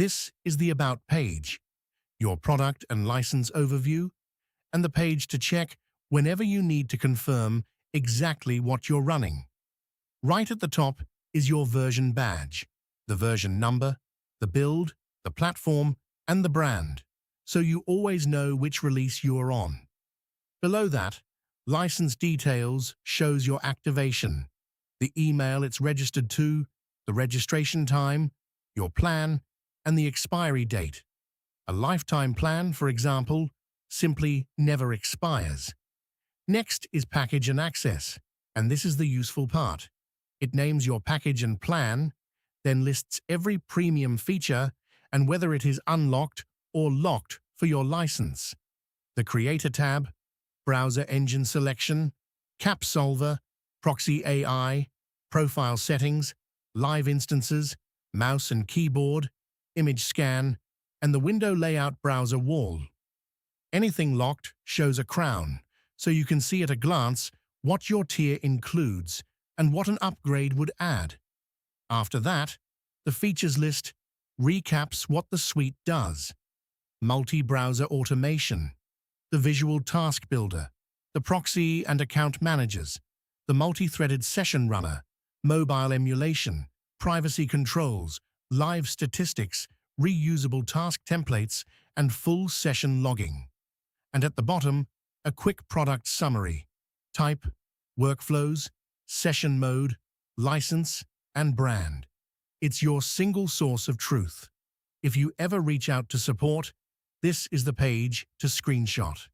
This is the About page, your product and license overview, and the page to check whenever you need to confirm exactly what you're running. Right at the top is your version badge, the version number, the build, the platform, and the brand, so you always know which release you're on. Below that, license details shows your activation, the email it's registered to, the registration time, your plan, and the expiry date. A lifetime plan, for example, simply never expires. Next is package and access, and this is the useful part. It names your package and plan, then lists every premium feature and whether it is unlocked or locked for your license. The Creator tab, Browser Engine Selection, CapSolver, Proxy AI, Profile Settings, Live Instances, Mouse and Keyboard, Image Scan, and the Window Layout Browser Wall. Anything locked shows a crown, so you can see at a glance what your tier includes and what an upgrade would add. After that, the features list recaps what the suite does. Multi-browser automation, the visual task builder, the proxy and account managers, the multi-threaded session runner, mobile emulation, privacy controls, live statistics, reusable task templates, and full session logging. And at the bottom, a quick product summary, type, workflows, session mode, license, and brand. It's your single source of truth. If you ever reach out to support, this is the page to screenshot.